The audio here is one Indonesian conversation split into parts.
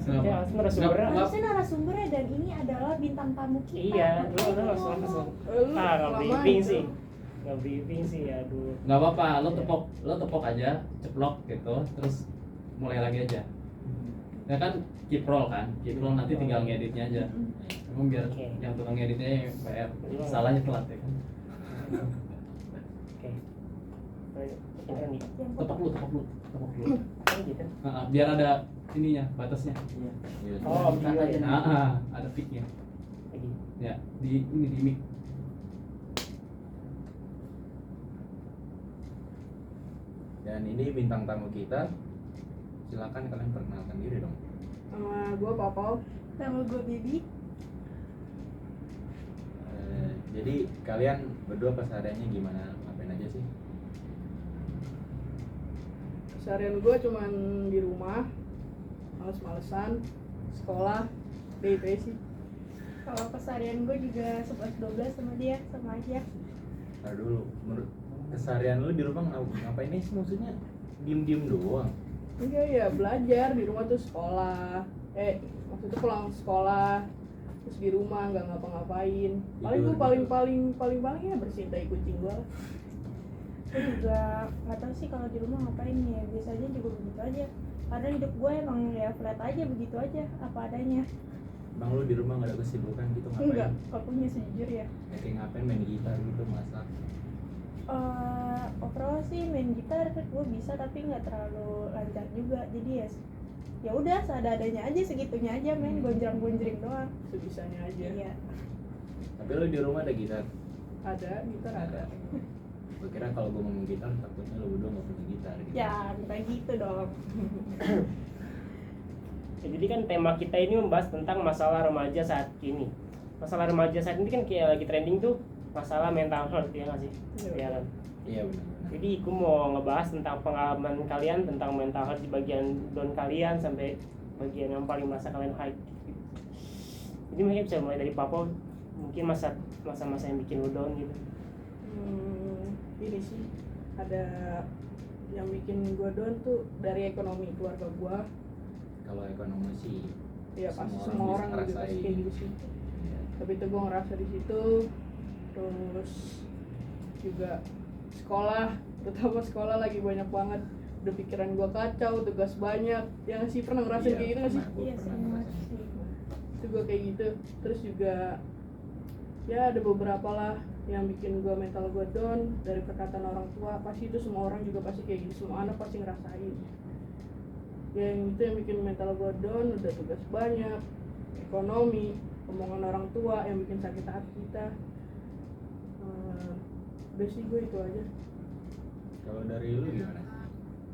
Ya, narasumbernya harusnya narasumbernya dan ini adalah bintang tamu kita. iya, lu langsung nggak briefing sih, aduh. Nggak apa-apa, lo tepok aja, ceplok gitu, terus mulai lagi aja. Ya kan keep roll nanti tinggal ngeditnya aja. Emang biar yang tukang ngeditnya yang PR, salahnya telat ya kan. Oke. Keren nih. Tepok lu. Gitu. Biar ada ininya, batasnya. Oh, iya. Ada peaknya. Lagi. Ya, di mic. Dan ini bintang tamu kita. Silakan kalian perkenalkan diri dong. Nama gue Papau. Nama gue Bibi. Jadi kalian berdua kesehariannya gimana? Ngapain aja sih? Keseharian gue cuman di rumah, males-malesan, sekolah, itu sih. Kalau keseharian gue juga 11-12 sama dia, sama aja. Ntar dulu, menurut keseharian lu di rumah ngapain sih? Maksudnya diem doang? Enggak ya, belajar di rumah tuh sekolah. Maksudnya pulang sekolah, terus di rumah nggak ngapa-ngapain. Paling gue paling ya bersihin tai kucing gue. Gue juga nggak tahu sih kalau di rumah ngapain ya, biasanya juga begitu aja. Karena hidup gue emang ya flat aja, begitu aja, apa adanya. Bang, lu di rumah nggak ada kesibukan gitu ngapain? Enggak, kalau punya sejujurnya. Ya, kayak ngapain main gitar gitu, masak? Overall sih main gitar gue bisa tapi nggak terlalu lancar juga, jadi ya udah seadanya aja, segitunya aja main gonjreng doang. Sebisanya aja. Iya. Tapi lu di rumah ada gitar? Ada, gitar ada. Gue kira kalau gue ngomong gitar takutnya lu berdua nggak punya gitar gitu. Ya bukan gitu dong. Ya, jadi kan tema kita ini membahas tentang masalah remaja saat ini. Masalah remaja saat ini kan kayak lagi trending tuh masalah mental health, ya nggak sih? Iya kan? Iya benar. Jadi aku mau ngebahas tentang pengalaman kalian tentang mental health di bagian down kalian sampai bagian yang paling masa kalian high. Jadi mungkin bisa mulai dari Papa, mungkin masa-masa yang bikin lu down gitu. Ini sih ada yang bikin gue down tuh dari ekonomi keluarga gue. Kalau ekonomi sih Ya pasti semua orang juga pasti kayak gitu sih. Ya. Tapi itu gue ngerasa di situ. Terus juga sekolah, terutama sekolah lagi banyak banget, udah pikiran gue kacau, tugas banyak. Yang sih pernah ngerasain kayak gitu nggak sih? Iya sama sih. Itu gue kayak gitu. Terus juga ya ada beberapa lah yang bikin gue mental gue down dari perkataan orang tua. Pasti itu semua orang juga pasti kayak gitu, semua anak pasti ngerasain. Yang itu yang bikin mental gue down, udah tugas banyak, ekonomi, omongan orang tua yang bikin sakit hati kita. Udah sih gue itu aja. Kalau dari lu gimana?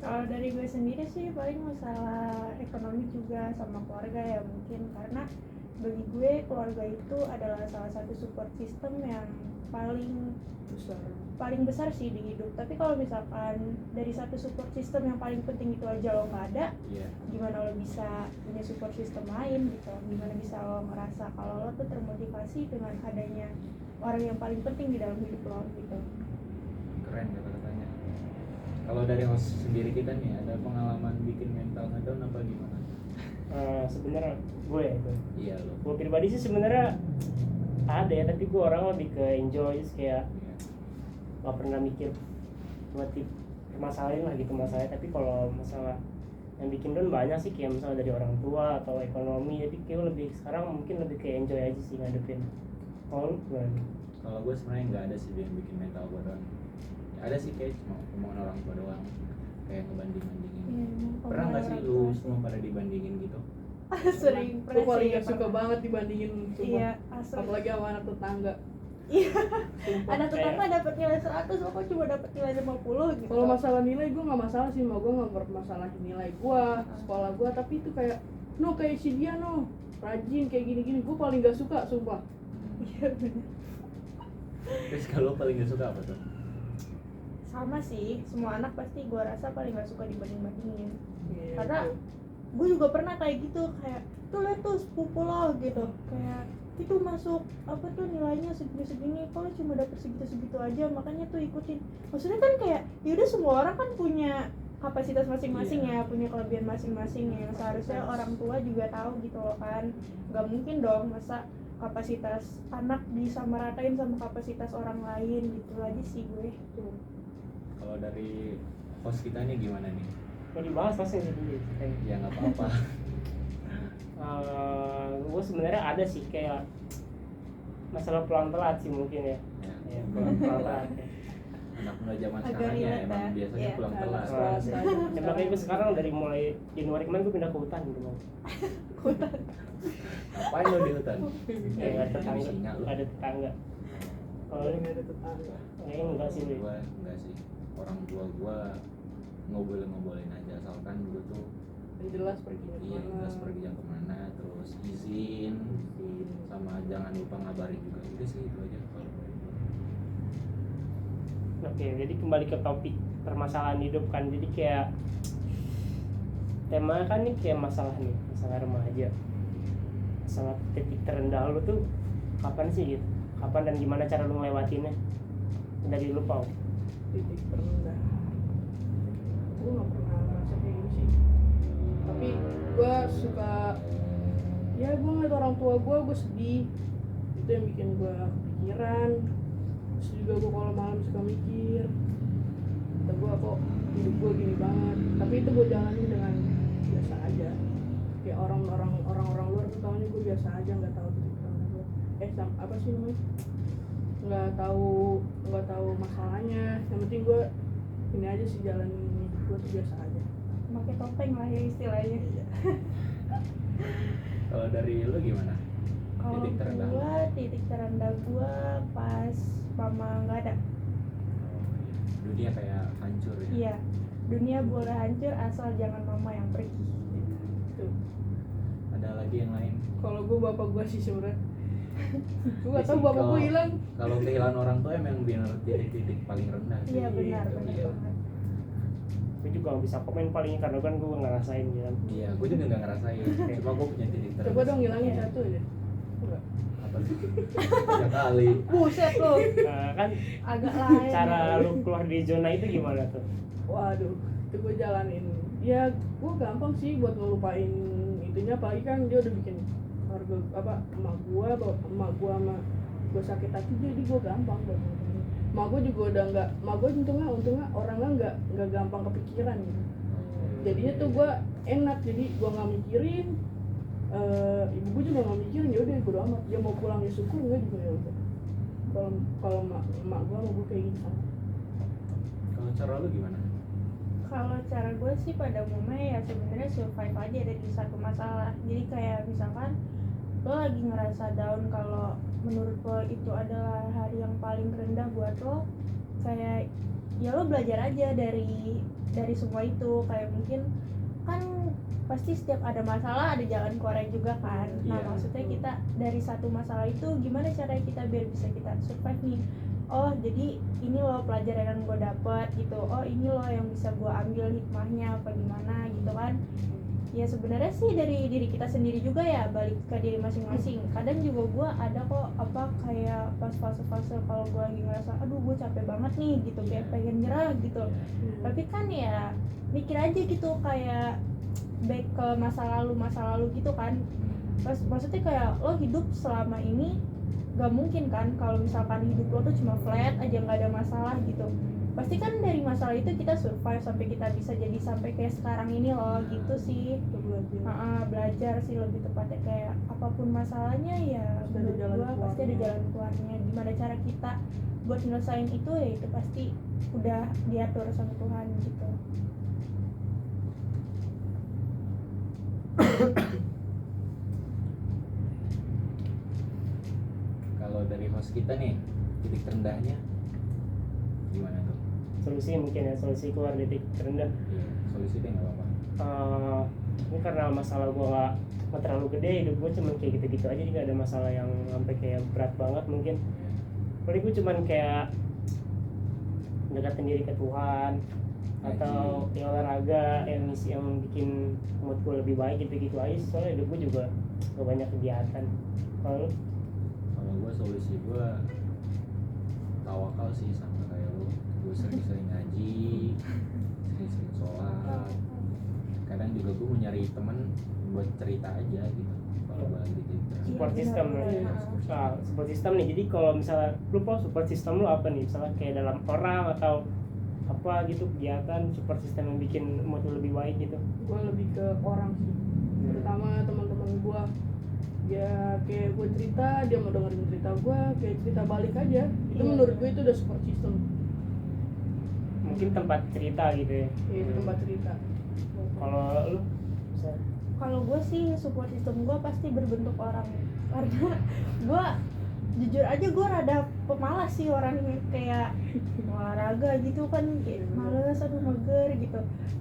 Kalau dari gue sendiri sih paling masalah ekonomi juga sama keluarga ya, mungkin karena bagi gue keluarga itu adalah salah satu support system yang paling besar sih di hidup. Tapi kalau misalkan dari satu support system yang paling penting itu aja lo nggak ada, gimana lo bisa punya support system lain gitu? Gimana bisa lo ngerasa kalau lo tuh termotivasi dengan adanya orang yang paling penting di dalam hidup lo gitu? Keren kata-katanya. Kalau dari host sendiri kita nih, ada pengalaman bikin mental ngedown apa gimana? Sebenarnya gue Iya lo. gue pribadi sih sebenarnya ada ya, tapi gue orang lebih ke enjoy, kayak nggak pernah mikir motif permasalahan lah gitu masalahnya. Tapi kalau masalah yang bikin down banyak sih, kayak misalnya dari orang tua atau ekonomi. Jadi kayak lebih sekarang mungkin lebih kayak enjoy aja sih ngadepin. Kalau Kalau gue sebenarnya nggak ada sih yang bikin mental gue down. Ya, ada sih kayak cuma omongan orang tua doang, kayak ngebanding-bandingin. Pernah nggak sih lu semua pada dibandingin gitu? Sering, Gue paling sih, gak suka banget dibandingin, sumpah. Iya, asli. Apalagi sama anak tetangga. Iya. Sumpah. Anak tetangga dapat nilai 100, aku cuma dapat nilai 50 gitu. Kalau masalah nilai gue nggak masalah sih, gue nggak bermasalahin nilai gue, sekolah gue, tapi itu kayak kayak si dia rajin kayak gini-gini, gue paling gak suka, sumpah. Iya benar. Terus kalau paling gak suka apa tuh? Sama sih, semua anak pasti gue rasa paling gak suka dibanding-bandingin. Gitu. Karena gue juga pernah kayak gitu, kayak tuh liat tuh sepupu lo gitu, kayak itu masuk apa tuh nilainya segini-segini, kalau cuma dapet segitu-segitu aja, makanya tuh ikutin. Maksudnya kan kayak yaudah semua orang kan punya kapasitas masing-masing ya, punya kelebihan masing-masing yang seharusnya orang tua juga tahu gitu loh kan. Nggak mungkin dong masa kapasitas anak disamaratain sama kapasitas orang lain gitu aja sih gue. Kalau dari host kita nih gimana nih? Mau dibahas pasti sih kayak. Ya nggak apa-apa. Gue sebenarnya ada sih kayak masalah pulang telat sih mungkin ya. Ya, pulang telat ya. Anak muda zaman Agak sekarang ya relate emang ya. biasanya Iya. pulang telat. Ya, makanya gue sekarang dari mulai Januari kemarin gue pindah ke hutan gitu Bang. Ngapain lo di hutan? Ya nggak ada tetangga, Singa lo. nggak ada tetangga. Kalau Paling ada tetangga. kayaknya enggak sih Bre. Gua enggak sih. Orang tua gua ngobrolin aja asalkan gua tuh Yang jelas perginya iya kemana. jelas perginya kemana, terus izin sama jangan lupa ngabarin juga. Udah sih itu aja kalau dari gua. Oke, jadi kembali ke topik permasalahan hidup kan. Jadi kayak tema kan nih kayak masalah remaja. Masalah titik terendah lu tuh kapan sih gitu? Kapan dan gimana cara lu ngelewatinnya? Dari lu Pau. Titik terendah. Gue nggak pernah merasa kayak gini sih. Tapi gue suka, ya gue ngeliat orang tua gue sedih. Itu yang bikin gue kepikiran. Terus juga gue kalau malam suka mikir, kata gue kok hidup gue gini banget. Tapi itu gue jalanin dengan biasa aja. Kayak orang-orang luar tuh taunya gue biasa aja, nggak tahu titik terendah gue. Apa sih namanya? nggak tahu masalahnya. Yang penting gue ini aja sih, jalanin hidup gue tuh biasa aja. Pakai topeng lah ya istilahnya. Kalau dari lu gimana? Kalau Titik terendah. gua titik terendah gua pas mama nggak ada. Dunia kayak hancur ya. Iya, dunia boleh hancur asal jangan mama yang pergi. Tuh. Ada lagi yang lain? Kalau gue bapak gue sih sebenarnya. Gue nggak tahu Sih, bapak gue kalau- hilang. Kalau kehilangan orang tua emang benar titik paling rendah sih. Iya benar Iya. banget. Gue juga gak bisa komen paling karena kan gue ngerasain gitu. Iya, gue juga nggak ngerasain. Cuma gue punya titik terendah. Coba dong hilangin Iya. satu aja. Enggak. Apa sih? Ya kali. Buset lo, Nah, kan agak lain. cara lu keluar dari zona itu gimana tuh? Waduh, itu gue jalanin. Ya gue gampang sih buat ngelupain itunya, apalagi kan dia udah bikin keluarga emak gue sama gue sakit hati, jadi gue gampang buat ngelupain. Emak gue juga udah nggak, emak gue untungnya orangnya nggak gampang kepikiran gitu. Jadinya tuh gue enak, jadi gue nggak mikirin. Ibu gue juga nggak mikirin, ya udah bodo amat, dia mau pulang ya syukur, nggak juga ya udah. Kalau emak gue sama gue kayak gitu sama. Kalau cara lu gimana? Kalau cara gue sih pada umumnya ya sebenarnya survive aja dari satu masalah. Jadi kayak misalkan lo lagi ngerasa down, kalau menurut lo itu adalah hari yang paling rendah buat lo, kayak ya lo belajar aja dari semua itu. Kayak mungkin kan pasti setiap ada masalah ada jalan keluarnya juga kan. Nah Iya, maksudnya betul. kita dari satu masalah itu gimana caranya kita biar bisa kita survive nih. Oh jadi ini loh pelajaran yang gue dapet gitu. Oh ini loh yang bisa gue ambil hikmahnya apa gimana gitu kan. Ya sebenarnya sih dari diri kita sendiri juga ya, balik ke diri masing-masing. Kadang juga gue ada kok kayak pas fase-fase kalau gue lagi ngerasa aduh gue capek banget nih gitu, kayak pengen nyerah gitu. Tapi kan ya mikir aja gitu, kayak back ke masa lalu gitu kan. Maksudnya kayak lo hidup selama ini gak mungkin kan kalau misalkan hidup lo tuh cuma flat aja nggak ada masalah gitu. Pasti kan dari masalah itu kita survive sampai kita bisa jadi sampai kayak sekarang ini loh gitu sih. Belajar sih lebih tepatnya, kayak apapun masalahnya ya Pasti ada menurut jalan gua pasti ada keluarnya. jalan keluarnya. Gimana cara kita buat nyelesain itu ya itu pasti udah diatur sama Tuhan gitu. Kalau dari host kita nih, titik terendahnya gimana tuh? Solusi mungkin ya, solusi keluar dari titik terendah. Iya, solusi deh nggak apa-apa. Ini karena masalah gue gak terlalu gede, hidup gue cuman kayak gitu-gitu aja, jadi gak ada masalah yang sampai kayak berat banget mungkin. Paling gue cuman kayak mendekatkan diri ke Tuhan atau ya olahraga yang bikin mood gue lebih baik gitu-gitu aja. Soalnya hidup gue juga gak banyak kegiatan. Kalau Kalau gue solusi gue tawakal sih sama kayak lu. Gue sering-sering ngaji, sering-sering sholat. Kadang juga gue mau nyari teman buat cerita aja gitu kalau gue lagi gitu. Support Iya, system benar-benar. support system nih. Jadi kalau misalnya lu support system lu apa nih? Misalnya kayak dalam orang atau apa gitu, kegiatan support system yang bikin mood lu lebih baik gitu. Gue lebih ke orang sih, terutama teman-teman gue. Ya kayak gue cerita, dia mau dengerin cerita gue, kayak cerita balik aja. Itu Iya. menurut gue itu udah support system. Mungkin tempat cerita gitu ya. Ya, itu tempat cerita. Kalau lu bisa Kalau gue sih support system gue pasti berbentuk orang, karena gue jujur aja gue rada pemalas sih orang kayak olahraga gitu kan, kayak males, aduh mager gitu.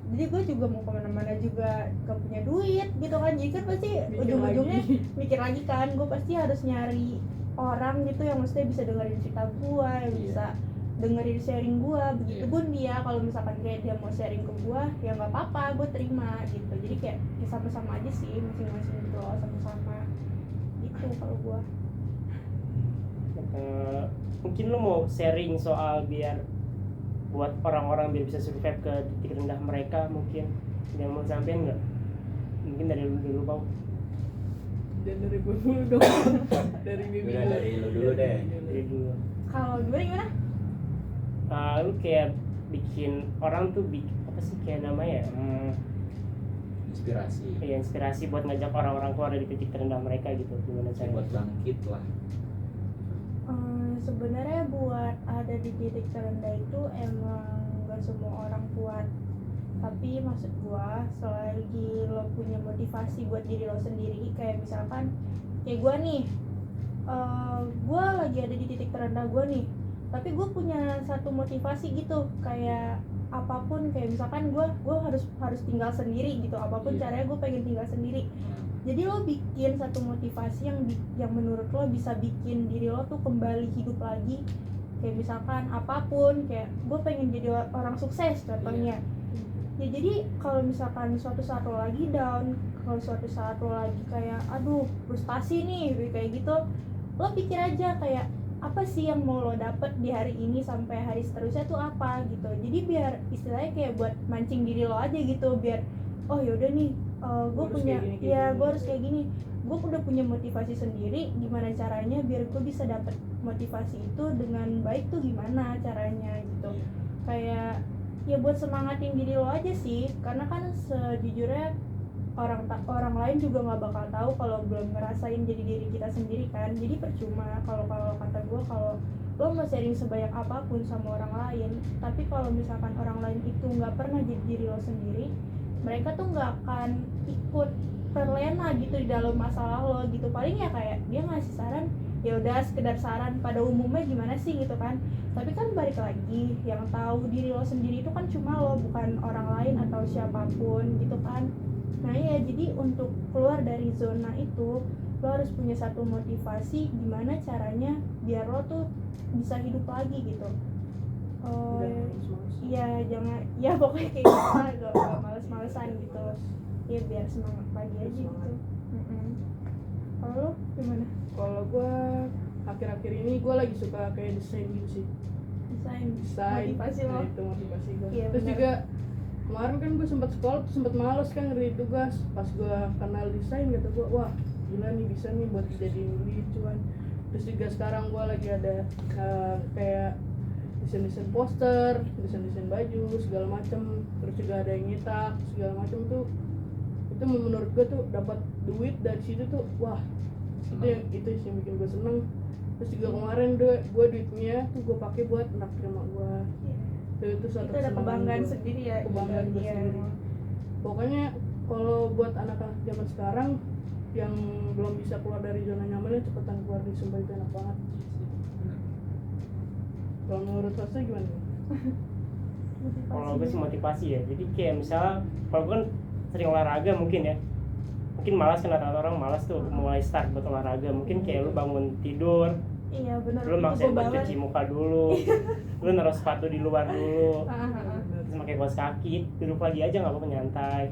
Jadi gue juga mau kemana-mana juga gak punya duit gitu kan, jadi kan pasti Mikir ujung-ujungnya lagi. mikir lagi kan, gue pasti harus nyari orang gitu yang maksudnya bisa dengerin cerita gue, yang Iya. bisa dengerin sharing gue. Begitu Iya. pun dia kalau misalkan kayak dia mau sharing ke gue, ya nggak apa-apa, gue terima gitu. Jadi kayak ya sama-sama aja sih, masing-masing gitu loh, sama-sama itu kalau gue. mungkin lu mau sharing soal biar buat orang-orang biar bisa survive ke titik rendah mereka, mungkin yang mau sampein nggak? Mungkin dari lu dulu Pau. Dan dari gue dulu dong. Dari Bibi Udah, dulu. dari lu dulu deh. Dari dulu. Kalau gimana? Lu kayak bikin orang tuh apa sih kayak namanya ya? Inspirasi. Kayak inspirasi buat ngajak orang-orang keluar dari titik terendah mereka gitu. Gimana Buat caranya? bangkit lah. Sebenarnya buat ada di titik terendah itu emang gak semua orang kuat. Tapi maksud gua, selagi lo punya motivasi buat diri lo sendiri, kayak misalkan kayak gua nih, gua lagi ada di titik terendah gua nih, tapi gua punya satu motivasi gitu, kayak apapun, kayak misalkan gua harus tinggal sendiri gitu, apapun Iya. caranya gua pengen tinggal sendiri. Jadi lo bikin satu motivasi yang menurut lo bisa bikin diri lo tuh kembali hidup lagi. Kayak misalkan apapun, kayak gue pengen jadi orang sukses contohnya. Ya jadi kalau misalkan suatu saat lo lagi down, kalau suatu saat lo lagi kayak aduh frustasi nih kayak gitu, lo pikir aja kayak apa sih yang mau lo dapet di hari ini sampai hari seterusnya tuh apa gitu. Jadi biar istilahnya kayak buat mancing diri lo aja gitu, biar oh yaudah nih gue Gua harus punya kayak gini, ya gini. gue harus kayak gini, gue udah punya motivasi sendiri, gimana caranya biar gue bisa dapet motivasi itu dengan baik tuh gimana caranya gitu. Kayak ya buat semangatin diri lo aja sih, karena kan sejujurnya orang lain juga nggak bakal tahu kalau belum ngerasain jadi diri kita sendiri kan. Jadi percuma kalau kata gue, kalau lo mau sharing sebanyak apapun sama orang lain, tapi kalau misalkan orang lain itu nggak pernah jadi diri lo sendiri, mereka tuh nggak akan ikut terlena gitu di dalam masalah lo gitu. Paling ya kayak dia ngasih saran, ya udah sekedar saran, pada umumnya gimana sih gitu kan. Tapi kan balik lagi, yang tahu diri lo sendiri itu kan cuma lo, bukan orang lain atau siapapun gitu kan. Nah ya, jadi untuk keluar dari zona itu lo harus punya satu motivasi gimana caranya biar lo tuh bisa hidup lagi gitu. Udah males-males. Iya, jangan, ya pokoknya kayak gitu lah, gak males-malesan gitu. Ya biar semangat lagi aja gitu. Semangat. Kalau lo gimana? Kalau gue akhir-akhir ini gue lagi suka kayak desain gitu sih. Desain motivasi lo. Nah, itu motivasi gue. Iya, Terus benar. juga kemarin kan gue sempat sekolah tuh sempat males kan ngerjain tugas. Pas gue kenal desain kata gue, wah gila nih bisa nih buat dijadiin duit cuan. Terus juga sekarang gue lagi ada kayak desain poster, desain baju segala macem. Terus juga ada yang nyetak segala macem tuh. Itu menurut gue tuh dapat duit dari situ tuh, wah itu sih yang bikin gue seneng. Terus juga kemarin gue duitnya tuh gue pakai buat naktir emak gue. Itu suatu Itu ada kesenangan kebanggaan gua. sendiri ya. Kebanggaan gue Iya, sendiri. emang. Pokoknya kalau buat anak-anak zaman sekarang yang belum bisa keluar dari zona nyamannya, cepetan keluar dari sumpah itu enak banget. Kalau menurut Fasta gimana? Kalau gue sih motivasi ya. Jadi kayak misalnya kalau gue kan sering olahraga mungkin ya. Mungkin malas kan, rata-rata orang malas tuh mulai start buat olahraga. Mungkin kayak lu bangun tidur, Iya benar. lu maksain buat cuci muka dulu, lu naruh sepatu di luar dulu, terus pakai kaos kaki, duduk lagi aja nggak apa-apa, nyantai.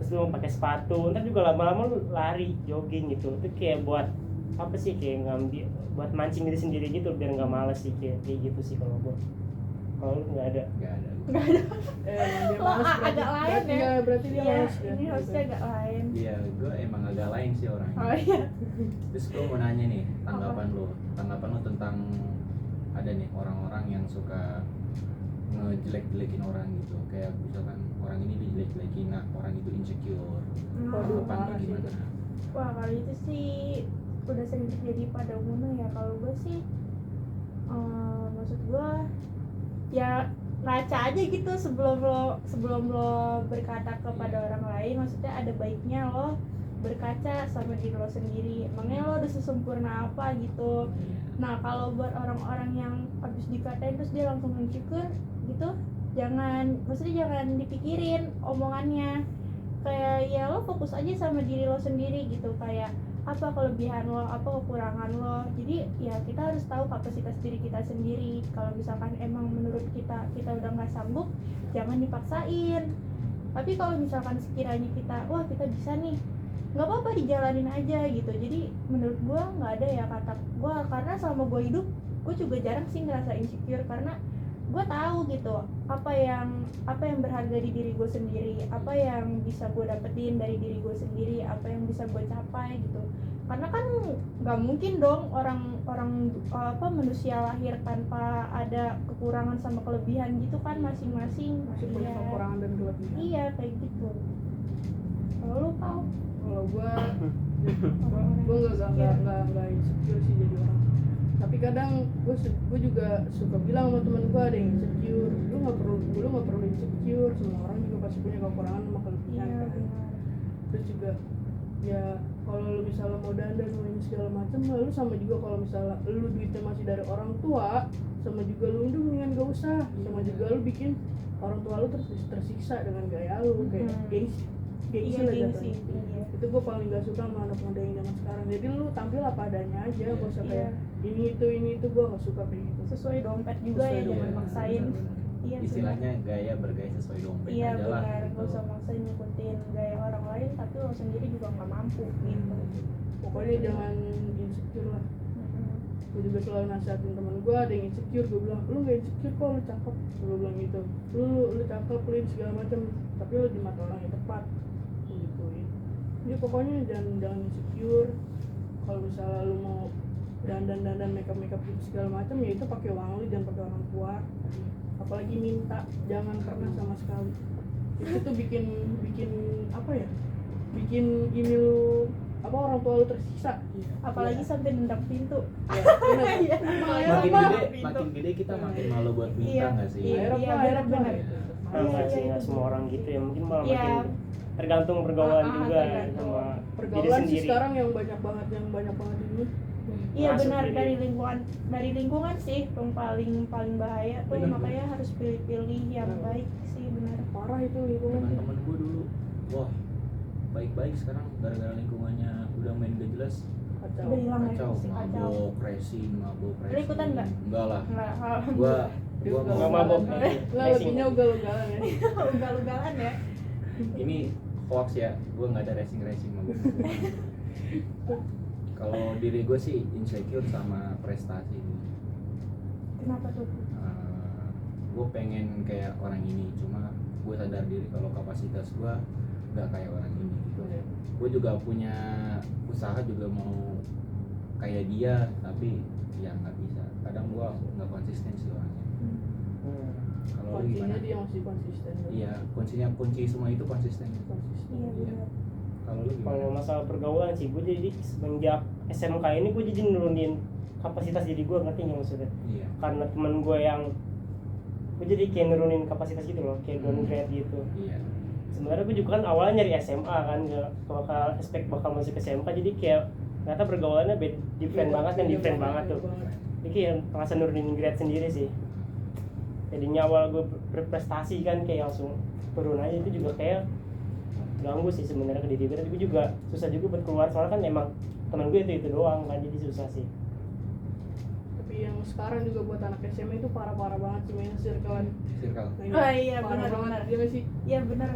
Terus lu pakai sepatu, ntar juga lama-lama lu lari, jogging gitu. Itu kayak buat apa sih, kayak ngambil buat mancing diri sendiri gitu biar nggak malas sih, kayak gitu sih kalau gua. Kalau lu nggak ada. Nggak ada. Dia Wah, malas agak lain ya. berarti dia Iya, malas ya. ini harusnya agak lain. Iya, gue emang agak lain sih orangnya. Oh iya. Terus gue mau nanya nih, tanggapan lo tentang ada nih orang-orang yang suka ngejelek-jelekin orang gitu, kayak misalkan orang ini dijelek-jelekin, nah orang itu insecure. Waduh, Tanggapan parah lo sih. gimana? Wah, kalau itu sih udah sering terjadi pada umumnya ya. Kalau gue sih maksud gue ya ngaca aja gitu sebelum lo berkata kepada orang lain. Maksudnya ada baiknya lo berkaca sama diri lo sendiri, emangnya lo udah sesempurna apa gitu. Nah, kalau buat orang-orang yang habis dikatain terus dia langsung insecure gitu, maksudnya jangan dipikirin omongannya. Kayak ya lo fokus aja sama diri lo sendiri gitu, kayak apa kelebihan lo, apa kekurangan lo. Jadi ya kita harus tahu kapasitas diri kita sendiri. Kalau misalkan emang menurut kita udah nggak sanggup, jangan dipaksain. Tapi kalau misalkan sekiranya kita bisa nih, nggak apa-apa, dijalanin aja gitu. Jadi menurut gue nggak ada ya kata gue, karena selama gue hidup gue juga jarang sih ngerasa insecure, karena gue tahu gitu apa yang berharga di diri gue sendiri, apa yang bisa gue dapetin dari diri gue sendiri, apa yang bisa gue capai gitu. Karena kan nggak mungkin dong orang manusia lahir tanpa ada kekurangan sama kelebihan gitu kan, masing-masing. Masih punya Iya. kekurangan dan kelebihan. Iya kayak gitu. Kalau lu tahu Kalau gue nggak insecure sih jadi orang. Tapi kadang gue juga suka bilang sama teman gue ada yang insecure. Lu nggak perlu insecure. Semua orang juga pasti punya kekurangan sama kelebihan iya kan. benar. Terus juga ya kalau lu misalnya mau dandan mau ini segala macam, lu sama juga kalau misalnya lu duitnya masih dari orang tua, sama juga lu mendingan gak usah. Sama juga lu bikin orang tua lu tersiksa dengan gaya lu kayak gengsi Iya lah gengsi. jatuhnya. Iya. Itu gue paling gak suka sama anak muda yang zaman sekarang. Jadi lu tampil apa adanya aja, gak usah kayak ini itu gue gak suka kayak gitu. Sesuai dompet juga Sesuai ya, jangan dompet. maksain. Iya Istilahnya gaya bergaya sesuai dompet iya aja lah. benar, gitu. gak usah maksain ngikutin gaya orang lain tapi lo sendiri juga nggak mampu gitu. Pokoknya jangan insecure lah. Gue juga selalu nasihatin teman gue ada yang insecure, gue bilang lu gak insecure kok, lu cakep. Gue bilang gitu, lu cakep, lu ini segala macam, tapi lu di mata orang yang tepat. Gue gituin. Jadi pokoknya jangan insecure. Kalau misalnya lu mau dandan make up gitu segala macam, ya itu pakai uang lu, jangan pakai orang tua. Apalagi minta, jangan pernah sama sekali. Itu tuh bikin apa ya? Bikin ini lu orang tua lu tersiksa. Apalagi sampai nendang pintu. Ya, benar. Iya. Makin gede kita makin malu buat minta Iya. nggak sih? Iya. Akhirnya benar. Enggak Iya, sih, itu nggak semua orang gitu ya, mungkin malah Iya. makin tergantung pergaulan juga tergantung. sama diri Pergaulan sih sendiri. sekarang yang banyak banget ini. Iya Masuk benar, diri. dari lingkungan sih yang paling bahaya tuh. Benar, Makanya harus pilih-pilih yang Benar. baik sih, benar. Parah itu lingkungan tuh. Teman-teman gue dulu, wah baik-baik, sekarang gara-gara lingkungannya udah main gak jelas, Kacau. Udah hilang ya, kacau, pasti kacau. mabok racing. Lu ikutan nggak? Enggak lah, Nggak, gua Nggak mau mabok. Lah lebihnya ugal-ugalan ya. ugal-ugalan ya. ini hoax ya, gua nggak ada racing mabok. Kalau diri gue sih insecure sama prestasi. Kenapa tuh? Gue pengen kayak orang ini, cuma gue sadar diri kalau kapasitas gue nggak kayak orang ini gitu. Gue juga punya usaha, juga mau kayak dia, tapi ya nggak bisa. Kadang gue nggak konsisten sih orangnya. Kalau lu Kuncinya gimana? dia masih konsisten. Iya, kunci semua itu konsisten. Konsisten. Iya benar. Kalau lu Kalau gimana? masalah pergaulan sih, gue jadi semenjak SMK ini gue jadi nurunin kapasitas diri gue, ngerti nggak maksudnya? Iya. Karena temen gue yang gue jadi kayak nurunin kapasitas gitu loh, kayak downgrade gitu. Iya. Sebenarnya gue juga kan awalnya nyari SMA kan, nggak bakal masuk ke SMK, jadi kayak ternyata pergaulannya different banget kan, different banget tuh. Jadi kayak merasa nurunin grade sendiri sih. Jadinya awal gue berprestasi kan kayak langsung turun aja, itu juga kayak ganggu sih sebenarnya ke diri gue. Tapi gue juga susah juga buat keluar, soalnya kan emang teman gue itu doang kan, jadi susah sih. Tapi yang sekarang juga buat anak SMA itu parah-parah banget sih main circle-an. Circle. Nah, ini Oh iya, parah benar, banget. benar. Dia nggak sih? Iya benar,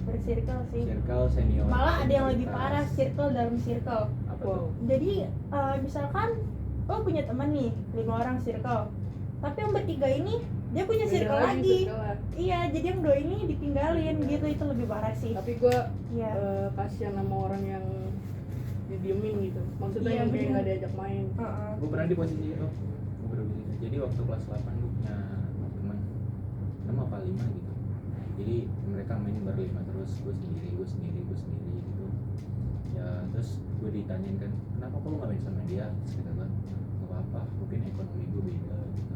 bersirkel sih. Circle senior. Malah ada yang lebih parah, circle dalam circle. Apa Wow. tuh? Jadi misalkan lo punya teman nih 5 orang circle, tapi yang bertiga ini dia punya Beda circle lagi. circle-nya. Iya, jadi yang doi ini ditinggalin gitu, itu lebih parah sih. Tapi gue Iya. kasihan sama orang yang didiemin gitu, maksudnya Iya, yang kayak bener. nggak diajak main. Heeh. Gue pernah di posisi itu. Jadi waktu kelas 8 gue punya teman 6 apa 5 gitu. Jadi mereka main berlima terus, gue sendiri gitu. Ya terus gue ditanyain kan, kenapa kok lu gak main sama dia? Terus kata gue, gak apa-apa, mungkin ekonomi gue beda gitu.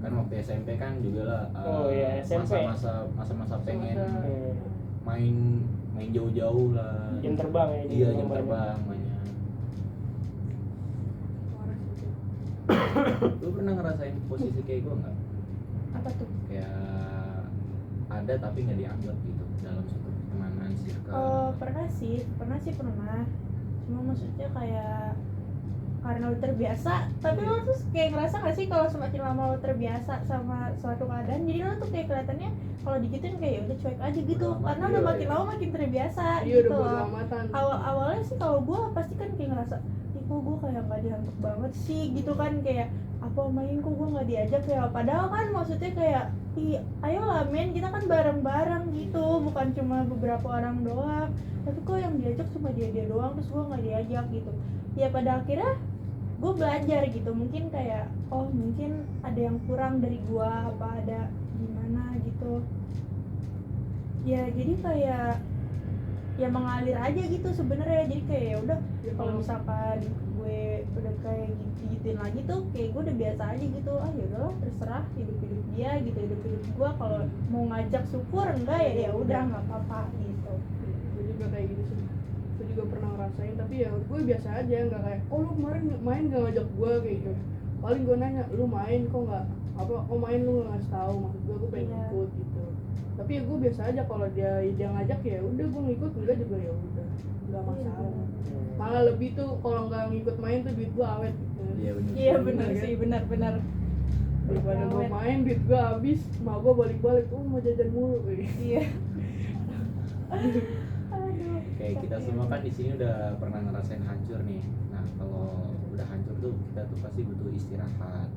Kan waktu SMP kan juga lah Oh, iya, SMP. masa-masa pengen Masa-masa- main jauh-jauh lah. Jam terbang ya, Iya, jam jam terbang. terbang banyak. Parah sih itu. Lu pernah ngerasain posisi kayak gue nggak? Apa tuh? Kayak ada tapi nggak dianggap gitu dalam suatu pertemanan circle. Pernah sih pernah. Cuma maksudnya kayak karena lo terbiasa, tapi lo tuh kayak ngerasa gak sih kalau semakin lama lo terbiasa sama suatu keadaan, jadi lo tuh kayak kelihatannya kalau digituin kayak ya udah cuek aja gitu, Bodo amat, karena iya, udah makin iya. lama makin terbiasa Iya gitu udah bodo loh. amatan. Awalnya sih kalau gue pasti kan kayak ngerasa, ih kok gue kayak nggak dianggap banget sih gitu kan, kayak apa main kok gue nggak diajak ya, padahal kan maksudnya kayak ih ayolah men, kita kan bareng-bareng gitu, bukan cuma beberapa orang doang, tapi kok yang diajak cuma dia doang terus gue nggak diajak gitu. Ya pada akhirnya gue belajar gitu, mungkin kayak oh mungkin ada yang kurang dari gue, apa ada gimana gitu ya, jadi kayak ya mengalir aja gitu sebenarnya. Jadi kayak ya udah, Ya, kalau misalkan gue udah kayak gituin lagi tuh kayak gue udah biasa aja gitu, ah ya udahlah terserah, hidup dia gitu, hidup gue, kalau mau ngajak syukur, enggak ya udah nggak apa-apa gitu. gue juga kayak gitu sih, gue juga pernah ngerasain, tapi ya gue biasa aja, nggak kayak oh lu kemarin main gak ngajak gue kayak gitu. Paling gue nanya, lu main kok nggak apa, oh main lu nggak ngasih tahu, maksud gue pengen Iya. ikut gitu. Tapi ya gue biasa aja, kalau dia ngajak ya udah gue ngikut, enggak juga ya udah, nggak masalah. Malah lebih tuh kalau nggak ngikut main tuh duit gue awet gitu. Iya benar. Iya benar Bener, sih, benar Daripada gue main duit gue habis, mah gue balik mau jajan mulu kayak. Iya. Aduh. Kayak kita semua kan di sini udah pernah ngerasain hancur nih. Nah kalau udah hancur tuh kita tuh pasti butuh istirahat.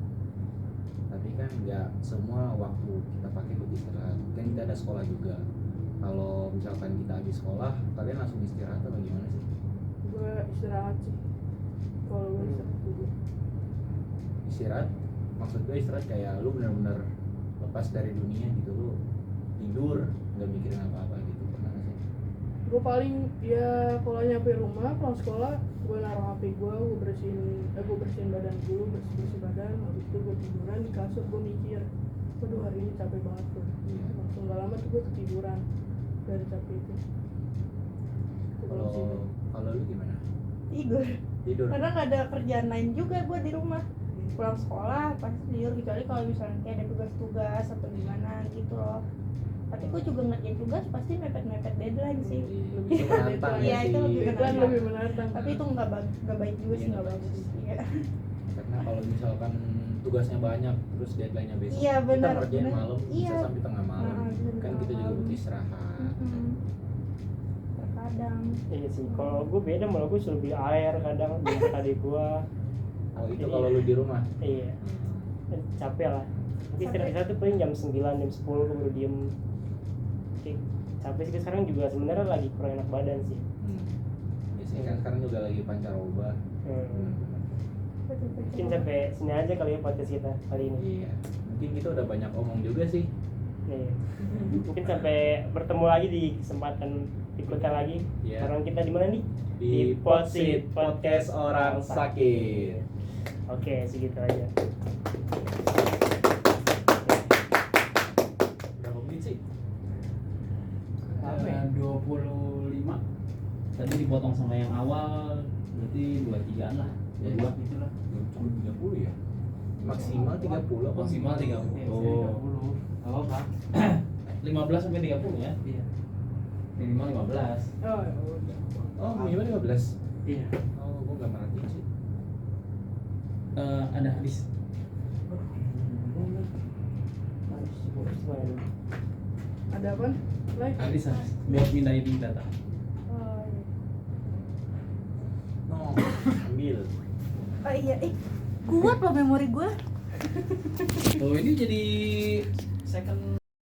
Tapi kan nggak semua waktu kita pakai buat istirahat. Kan kita ada sekolah juga. Kalau misalkan kita habis sekolah, kalian langsung istirahat atau gimana sih? Gue istirahat sih, kalau gue istirahat dulu. Istirahat? Maksud gue istirahat kayak lu benar-benar lepas dari dunia gitu, lu tidur nggak mikirin apa-apa gitu, pernah nggak sih? Gue paling ya kalau nyampe rumah pulang sekolah, gue naruh HP gue bersihin badan dulu, bersih badan, habis itu gue tiduran di kasur, gue mikir waduh hari ini capek banget tuh. Iya. Langsung gak lama tuh gue ketiduran dari capek itu. Kalau lu gimana? Tidur? Karena nggak ada kerjaan lain juga gue di rumah, pulang sekolah pasti tidur, kecuali kalau misalnya kayak ada tugas-tugas atau gimana gitu loh. Tapi gue juga ngerjain tugas pasti mepet-mepet deadline sih. Lebih ke Menantang Iya, ya itu sih. lebih Deadline menantang. lebih menantang. Tapi itu nggak baik juga sih, Iya, nggak nggak bagus. bagus. Iya. Karena kalau misalkan tugasnya banyak terus deadline-nya besok, Iya, benar, kita kerjain benar. malam Iya. bisa sampai tengah malam. Nah, bisa Kan tengah kita juga malam. butuh istirahat. Terkadang. Iya sih, kalau gue beda, malah gue suruh beli air kadang buat adik gue. Oh itu kalau lu di rumah. Iya, capek lah. Nanti istirahat tuh paling jam 9, jam 10 gue baru diem. Kayak capek sih, sekarang juga sebenarnya lagi kurang enak badan sih. Biasanya kan sekarang juga lagi pancaroba. Mungkin sampai sini aja kali ya podcast kita kali ini. Iya. Mungkin kita udah banyak omong juga sih. Iya. Mungkin sampai bertemu lagi di kesempatan berikutnya lagi. Iya. Sekarang kita di mana nih? Di Potsit Podcast Orang Sakit. Oke, segitu aja. Berapa menit sih? Apa ya? 25. Tadi dipotong sama yang awal, berarti 23-an lah. Ya, Dua gitu lah. Cuma 30 ya? Maksimal 30 apa? Maksimal 30. Oh. Apa Pak? 15 sampai 30 ya? Iya. Minimal 15. Oh ya udah. Oh, minimal 15. Iya. Oh, gua enggak merhatiin sih. Ada hadis. Ada apa? Like? Hadis buat mindahin data. Oh, iya. No, ambil. Oh iya, kuat loh memori gue. Tuh ini jadi second